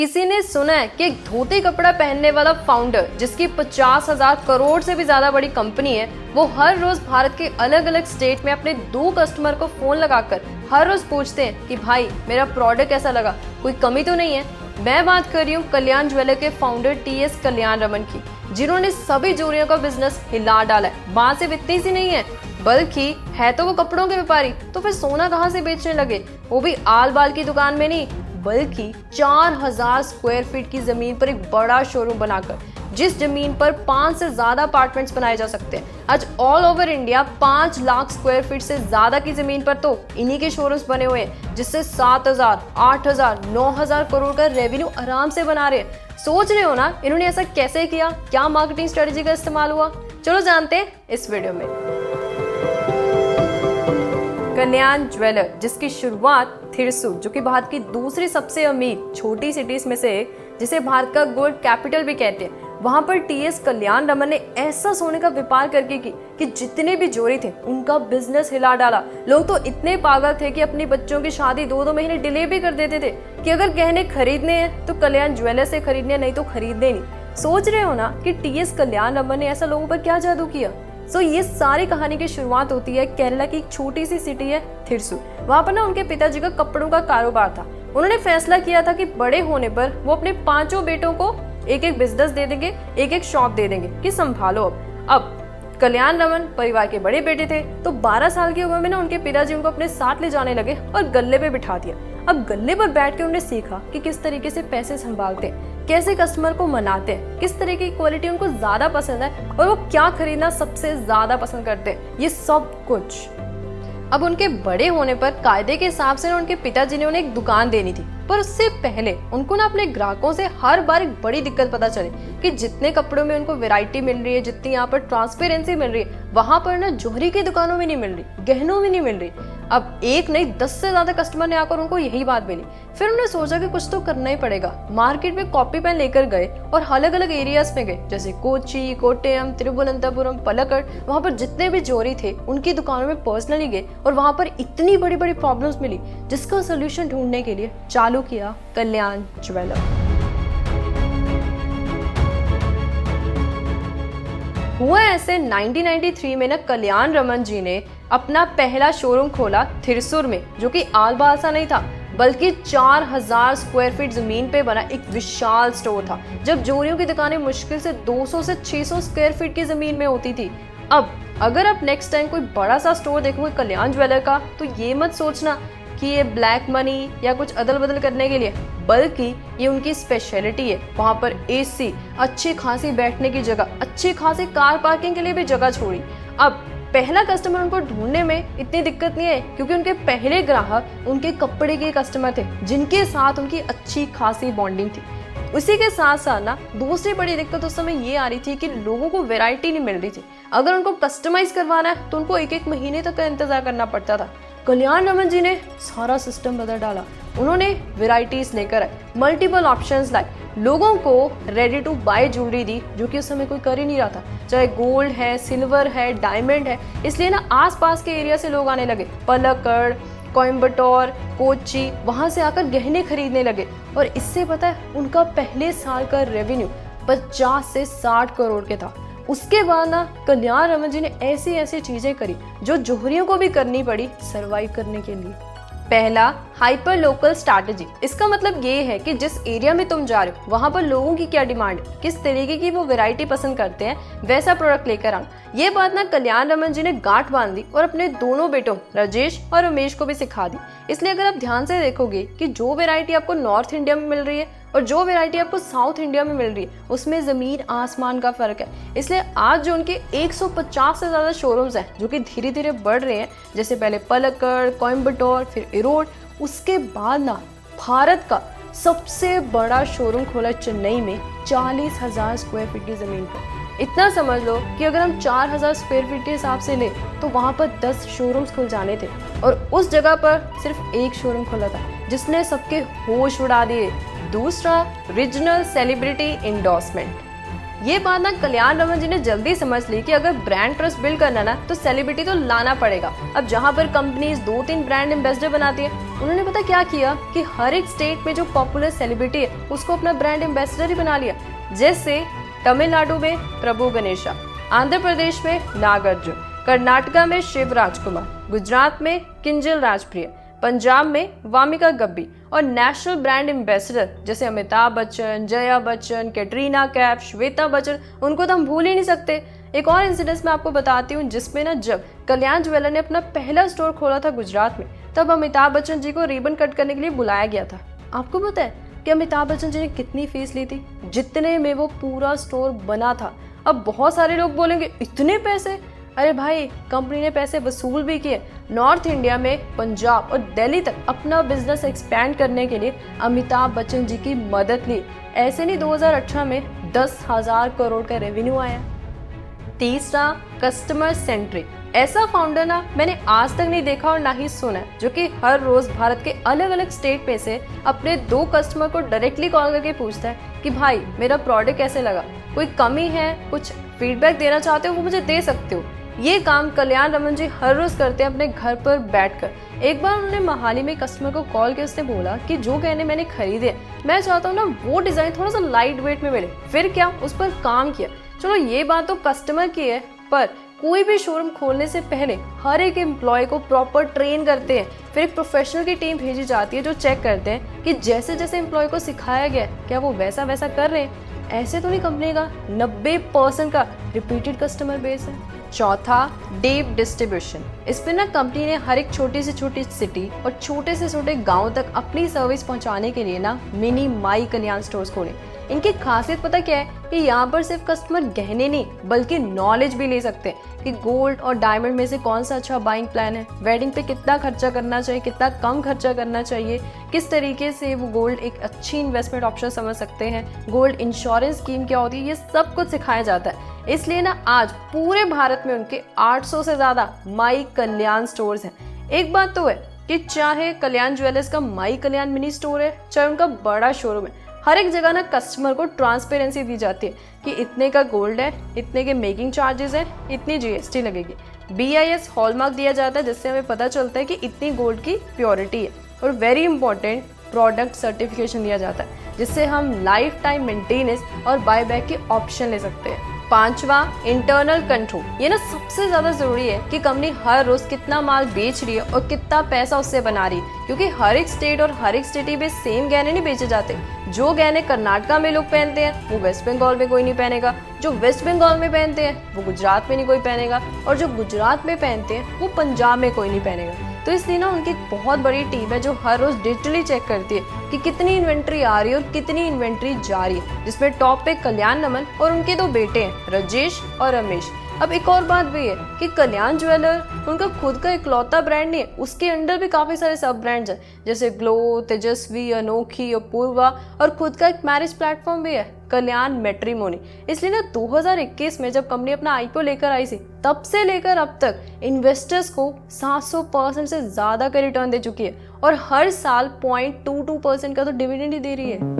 किसी ने सुना है कि एक धोती कपड़ा पहनने वाला फाउंडर जिसकी 50,000 करोड़ से भी ज्यादा बड़ी कंपनी है, वो हर रोज भारत के अलग अलग स्टेट में अपने 2 कस्टमर को फोन लगाकर हर रोज पूछते हैं कि भाई मेरा प्रोडक्ट कैसा लगा, कोई कमी तो नहीं है। मैं बात कर रही हूँ कल्याण ज्वेलर के फाउंडर टीएस कल्याण रमन की, जिन्होंने सभी जोड़ियों का बिजनेस हिला डाला है। बात सिर्फ इतनी सी नहीं है, बल्कि है तो वो कपड़ों के व्यापारी, तो फिर सोना कहाँ से बेचने लगे, वो भी आल बाल की दुकान में नहीं, बल्कि 4,000 स्क्वायर फीट की जमीन पर एक बड़ा शोरूम बनाकर, जिस जमीन पर 5 से ज्यादा अपार्टमेंट्स बनाए जा सकते हैं। आज all over India 5 lakh square feet से ज्यादा की जमीन पर तो इन्हीं के शोरूम्स बने हुए हैं, जिससे 7,000, 8,000, 9,000 करोड़ का रेवेन्यू आराम से बना रहे हैं। सोच रहे हो ना इन्होंने ऐसा कैसे किया, क्या मार्केटिंग स्ट्रेटेजी का इस्तेमाल हुआ, चलो जानते हैं इस वीडियो में। कल्याण ज्वेलर, जिसकी शुरुआत थिरसूर, जो कि भारत की दूसरी सबसे अमीर छोटी सिटीज में से एक, जिसे भारत का गोल्ड कैपिटल भी कहते हैं, वहां पर टीएस कल्याण रमन ने ऐसा सोने का व्यापार करके की कि जितने भी जोड़ी थे उनका बिजनेस हिला डाला। लोग तो इतने पागल थे कि अपनी बच्चों की शादी 2-2 महीने डिले भी कर देते थे कि अगर गहने खरीदने हैं तो कल्याण ज्वेलर से खरीदने, नहीं तो खरीदने नहीं। सोच रहे हो ना कि टीएस कल्याण रमन ने ऐसा लोगों पर क्या जादू किया। ये सारी कहानी की शुरुआत होती है केरला की एक छोटी सी सिटी है थिरसूर। वहां पर ना उनके पिताजी का कपड़ों का कारोबार था। उन्होंने फैसला किया था कि बड़े होने पर वो अपने 5 बेटों को एक एक बिजनेस दे देंगे, एक एक शॉप दे देंगे कि संभालो। अब कल्याण रमन परिवार के बड़े बेटे थे, तो 12 साल की उम्र में ना उनके पिताजी उनको अपने साथ ले जाने लगे और गल्ले पे बिठा दिया। अब गल्ले पर बैठ के उन्होंने सीखा कि किस तरीके से पैसे संभालते हैं, कैसे कस्टमर को मनाते हैं, किस तरह की क्वालिटी उनको ज्यादा पसंद है और वो क्या खरीदना सबसे ज्यादा पसंद करते हैं, ये सब कुछ। अब उनके बड़े होने पर कायदे के हिसाब से उनके पिताजी ने उन्हें एक दुकान देनी थी, पर उससे पहले उनको ना अपने ग्राहकों से हर बार एक बड़ी दिक्कत पता चले कि जितने कपड़ों में उनको वैरायटी मिल रही है, जितनी यहाँ पर ट्रांसपेरेंसी मिल रही है, वहां पर ना जोहरी की दुकानों में नहीं मिल रही, गहनों में नहीं मिल रही। अब एक नहीं 10 से ज्यादा कस्टमर ने आकर उनको यही बात मिली। फिर उन्होंने सोचा कि कुछ तो करना ही पड़ेगा। मार्केट में कॉपी पेन लेकर गए और अलग अलग एरियाज में गए, जैसे कोची, कोट्टयम, तिरुवनंतपुरम, पलक्कड़। वहां पर जितने भी जोरी थे उनकी दुकानों में पर्सनली गए और वहां पर इतनी बड़ी बड़ी प्रॉब्लम्स मिली, जिसका सोल्यूशन ढूंढने के लिए चालू किया कल्याण ज्वेलर। हुआ ऐसे 1993 में ना कल्याण रमन जी ने अपना पहला शोरूम खोला थिरसूर में, जो कि आलबाल सा नहीं था, बल्कि 4,000 स्क्वायर फीट जमीन पे बना एक विशाल स्टोर था। जब जोड़ियों की दुकानें मुश्किल से 200 से 600 स्क्वायर फीट की जमीन में होती थी। अब अगर आप नेक्स्ट टाइम कोई बड़ा सा स्टोर देखोगे कल्याण ज्वेलर का, तो ये मत सोचना कि ये ब्लैक मनी या कुछ अदल बदल करने के लिए, बल्कि ये उनकी स्पेशलिटी है। वहां पर एसी, अच्छी खासी बैठने की जगह, अच्छी खासी कार पार्किंग के लिए भी जगह छोड़ी। अब पहला कस्टमर उनको ढूंढने में इतनी दिक्कत नहीं है, क्योंकि उनके पहले ग्राहक उनके कपड़े के कस्टमर थे, जिनके साथ उनकी अच्छी खासी बॉन्डिंग थी। उसी के साथ साथ ना दूसरी बड़ी दिक्कत उस समय ये आ रही थी कि लोगों को वैरायटी नहीं मिल रही थी। अगर उनको कस्टमाइज करवाना है तो उनको एक महीने तक का इंतजार करना पड़ता था। कल्याण रमन जी ने सारा सिस्टम बदल डाला। उन्होंने वैरायटीज लेकर आए, मल्टीपल ऑप्शंस लाए, लोगों को रेडी टू बाय ज्वेलरी दी, जो कि उस समय कोई कर ही नहीं रहा था। चाहे गोल्ड है, सिल्वर है, डायमंड है, इसलिए ना आसपास के एरिया से लोग आने लगे। पलक्कड़, कोयम्बटूर, कोच्चि, वहां से आकर गहने खरीदने लगे। और इससे पता है उनका पहले साल का रेवेन्यू 50 से 60 करोड़ के था। उसके बाद ना कल्याण रमन जी ने ऐसी ऐसी चीजें करी जो जोहरियों को भी करनी पड़ी सरवाइव करने के लिए। पहला, हाइपर लोकल स्ट्रैटेजी। इसका मतलब ये है कि जिस एरिया में तुम जा रहे हो वहां पर लोगों की क्या डिमांड है, किस तरीके की वो वैरायटी पसंद करते हैं, वैसा प्रोडक्ट लेकर आना। ये बात ना कल्याण रमन जी ने गांठ बांध दी और अपने दोनों बेटों राजेश और रमेश को भी सिखा दी। इसलिए अगर आप ध्यान से देखोगे कि जो वैरायटी आपको नॉर्थ इंडिया में मिल रही है और जो वैरायटी आपको साउथ इंडिया में मिल रही है, उसमें जमीन आसमान का फर्क है। इसलिए आज जो उनके 150 से ज्यादा शोरूम्स हैं, जो कि धीरे धीरे बढ़ रहे हैं, जैसे पहले पलक्कड़, कोयम्बटूर, फिर इरोड, उसके बाद ना भारत का सबसे बड़ा शोरूम खोला चेन्नई में 40,000 स्क्वायर फीट की जमीन पर। इतना समझ लो कि अगर हम 4,000 स्क्वायर फीट के हिसाब से ले तो वहां पर 10 शोरूम्स खुल जाने थे, और उस जगह पर सिर्फ एक शोरूम खुला था, जिसने सबके होश उड़ा दिए। दूसरा, रीजनल सेलिब्रिटी इंडोर्समेंट। ये बात ना कल्याण रमन जी ने जल्दी समझ ली कि अगर ब्रांड ट्रस्ट बिल्ड करना ना तो सेलिब्रिटी तो लाना पड़ेगा। अब जहाँ पर कंपनीज 2-3 ब्रांड एम्बेसडर बनाती है, उन्होंने पता क्या किया कि हर एक स्टेट में जो पॉपुलर सेलिब्रिटी है उसको अपना ब्रांड एम्बेसडर ही बना लिया। जैसे तमिलनाडु में प्रभु गणेशा, आंध्र प्रदेश में नागार्जुन, कर्नाटका में शिव राजकुमार, गुजरात में किंजल राजप्रिय, पंजाब में वामिका गब्बी और नेशनल ब्रांड एम्बेसडर जैसे अमिताभ बच्चन, जया बच्चन, कैटरीना कैफ, श्वेता बच्चन, उनको तो हम भूल ही नहीं सकते। एक और इंसिडेंस मैं आपको बताती हूँ, जिसमें ना जब कल्याण ज्वेलर ने अपना पहला स्टोर खोला था गुजरात में, तब अमिताभ बच्चन जी को रिबन कट करने के लिए बुलाया गया था। आपको पता है कि अमिताभ बच्चन जी ने कितनी फीस ली थी? जितने में वो पूरा स्टोर बना था। अब बहुत सारे लोग बोलेंगे इतने पैसे? अरे भाई, कंपनी ने पैसे वसूल भी किए। नॉर्थ इंडिया में पंजाब और दिल्ली तक अपना बिजनेस एक्सपैंड करने के लिए अमिताभ बच्चन जी की मदद ली। ऐसे नहीं 2018 में 10,000 करोड़ का रेवेन्यू आया। तीसरा, कस्टमर सेंट्रिक। ऐसा फाउंडर ना मैंने आज तक नहीं देखा और ना ही सुना है जो कि हर रोज भारत के अलग अलग स्टेट में से अपने 2 कस्टमर को डायरेक्टली कॉल करके पूछता है कि भाई मेरा प्रोडक्ट कैसे लगा, कोई कमी है, कुछ फीडबैक देना चाहते हो वो मुझे दे सकते हो। ये काम कल्याण रमन जी हर रोज करते हैं अपने घर पर बैठकर। एक बार उन्होंने मोहाली में कस्टमर को कॉल किया, उसने बोला कि जो गहने मैंने खरीदे मैं चाहता हूँ ना वो डिजाइन थोड़ा सा लाइट वेट में मिले। फिर क्या, उस पर काम किया। चलो ये बात तो कस्टमर की है, पर कोई भी शोरूम खोलने से पहले हर एक एम्प्लॉय को प्रॉपर ट्रेन करते हैं। फिर एक प्रोफेशनल की टीम भेजी जाती है जो चेक करते हैं कि जैसे जैसे एम्प्लॉय को सिखाया गया क्या वो वैसा वैसा कर रहे हैं। ऐसे तो नहीं कंपनी का 90% का रिपीटेड कस्टमर बेस है। चौथा, डीप डिस्ट्रीब्यूशन। इस पे ना कंपनी ने हर एक छोटी से छोटी सिटी और छोटे से छोटे गांव तक अपनी सर्विस पहुंचाने के लिए ना मिनी माई कल्याण स्टोर्स खोले। इनकी खासियत पता क्या है कि यहाँ पर सिर्फ कस्टमर गहने नहीं बल्कि नॉलेज भी ले सकते हैं कि गोल्ड और डायमंड में से कौन सा अच्छा बाइंग प्लान है, वेडिंग पे कितना खर्चा करना चाहिए, कितना कम खर्चा करना चाहिए, किस तरीके से वो गोल्ड एक अच्छी इन्वेस्टमेंट ऑप्शन समझ सकते हैं, गोल्ड इंश्योरेंस स्कीम क्या होती है, ये सब कुछ सिखाया जाता है। इसलिए ना आज पूरे भारत में उनके 800 से ज्यादा माई कल्याण स्टोर्स हैं। एक बात तो है कि चाहे कल्याण ज्वेलर्स का माई कल्याण मिनी स्टोर है, चाहे उनका बड़ा शोरूम है, हर एक जगह ना कस्टमर को ट्रांसपेरेंसी दी जाती है कि इतने का गोल्ड है, इतने के मेकिंग चार्जेस है, इतनी जीएसटी लगेगी। BIS हॉलमार्क दिया जाता है जिससे हमें पता चलता है कि इतनी गोल्ड की प्योरिटी है। और वेरी इंपॉर्टेंट, प्रोडक्ट सर्टिफिकेशन दिया जाता है जिससे हम लाइफ टाइम मेंटेनेंस और बायबैक के ऑप्शन ले सकते हैं। पांचवा, इंटरनल कंट्रोल। ये ना सबसे ज्यादा जरूरी है कि कंपनी हर रोज कितना माल बेच रही है और कितना पैसा उससे बना रही है, क्योंकि हर एक स्टेट और हर एक सिटी में सेम गहने नहीं बेचे जाते। जो गहने कर्नाटका में लोग पहनते हैं वो वेस्ट बंगाल में कोई नहीं पहनेगा, जो वेस्ट बंगाल में पहनते हैं वो गुजरात में नहीं कोई पहनेगा, और जो गुजरात में पहनते हैं वो पंजाब में कोई नहीं पहनेगा। तो इसलिए ना उनकी एक बहुत बड़ी टीम है जो हर रोज डिजिटली चेक करती है कि कितनी इन्वेंट्री आ रही है और कितनी इन्वेंट्री जा रही है, जिसमें टॉप पे कल्याण रमन और उनके 2 बेटे हैं, राजेश और रमेश। अब एक और बात भी है कि कल्याण ज्वेलर उनका खुद का इकलौता ब्रांड नहीं है, उसके अंडर भी काफी सारे सब ब्रांड्स हैं जैसे ग्लो, तेजस्वी, अनोखी, अपूर्वा, और खुद का एक मैरिज प्लेटफॉर्म भी है कल्याण मैट्रिमोनी। इसलिए ना 2021 में जब कंपनी अपना IPO लेकर आई थी, तब से लेकर अब तक इन्वेस्टर्स को 700% से ज्यादा का रिटर्न दे चुकी है और हर साल 0.22% का तो डिविडेंड ही दे रही है।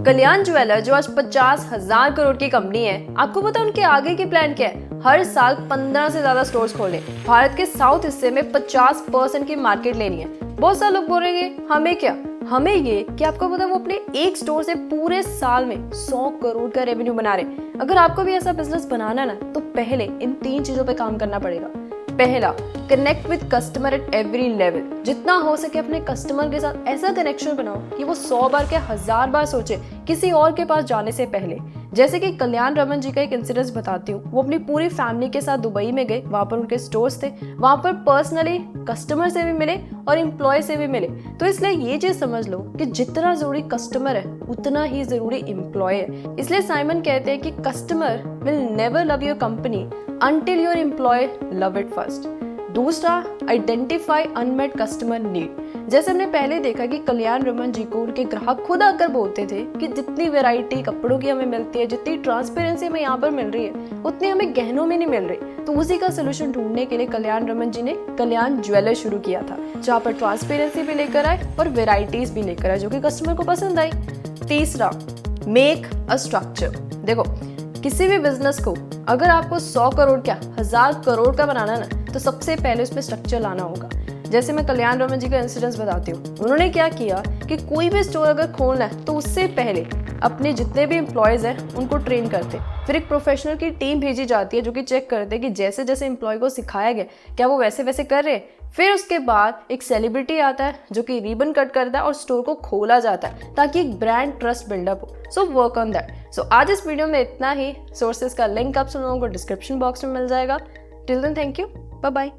कल्याण ज्वेलर जो आज 50,000 करोड़ की कंपनी है, आपको पता है उनके आगे की प्लान क्या है? हर साल 15 से ज्यादा स्टोर्स खोले, भारत के साउथ हिस्से में 50% की मार्केट लेनी है। बहुत सारे लोग बोलेंगे हमें क्या, हमें ये कि आपको पता है वो अपने एक स्टोर से पूरे साल में 100 करोड़ का रेवेन्यू बना रहे। अगर आपको भी ऐसा बिजनेस बनाना ना तो पहले इन 3 चीजों पे काम करना पड़ेगा। पहला, connect with customer at every level. जितना हो सके अपने कस्टमर के साथ ऐसा कनेक्शन बनाओ कि वो 100 बार क्या 1000 बार सोचे किसी और के पास जाने से पहले। जैसे कि कल्याण रमन जी का एक इंसिडेंस बताती हूँ। वो अपनी पूरी फैमिली के साथ दुबई में गए, वहां पर उनके स्टोर्स थे, वहां पर पर्सनली कस्टमर से भी मिले और एम्प्लॉय से भी मिले। तो इसलिए ये चीज समझ लो कि जितना जरूरी कस्टमर है उतना ही जरूरी एम्प्लॉय है। इसलिए साइमन कहते हैं कि customer will never love your company until your employee love it first। दूसरा, आइडेंटिफाई अनमेट कस्टमर नीड। जैसे हमने पहले देखा कि कल्याण रमन जी को उनके ग्राहक खुद आकर बोलते थे कि जितनी वैरायटी कपड़ों की हमें मिलती है, जितनी ट्रांसपेरेंसी हमें यहाँ पर मिल रही है, उतनी हमें गहनों में नहीं मिल रही। तो उसी का सोल्यूशन ढूंढने के लिए कल्याण रमन जी ने कल्याण ज्वेलर शुरू किया था, जहाँ पर ट्रांसपेरेंसी भी लेकर आए और वेराइटीज भी लेकर आए जो कि कस्टमर को पसंद आई। तीसरा, मेक अ स्ट्रक्चर। देखो, किसी भी बिजनेस को अगर आपको 100 करोड़ क्या 1000 करोड़ का बनाना है ना, तो सबसे पहले उस पर स्ट्रक्चर लाना होगा। जैसे मैं कल्याण रमन जी का इंसिडेंस बताती हूँ। उन्होंने क्या किया कि कोई भी स्टोर अगर खोलना है तो उससे पहले अपने जितने भी एम्प्लॉयज़ हैं उनको ट्रेन करते, फिर एक प्रोफेशनल की टीम भेजी जाती है जो कि चेक करते कि जैसे जैसे एम्प्लॉय को सिखाया गया क्या वो वैसे वैसे कर रहे हैं। फिर उसके बाद एक सेलिब्रिटी आता है जो कि रिबन कट करता है और स्टोर को खोला जाता है ताकि एक ब्रांड ट्रस्ट बिल्डअप हो। So work on that. So आज इस वीडियो में इतना ही। सोर्सेज का लिंक आप सब लोगों को डिस्क्रिप्शन बॉक्स में मिल जाएगा। Till then thank you, bye bye.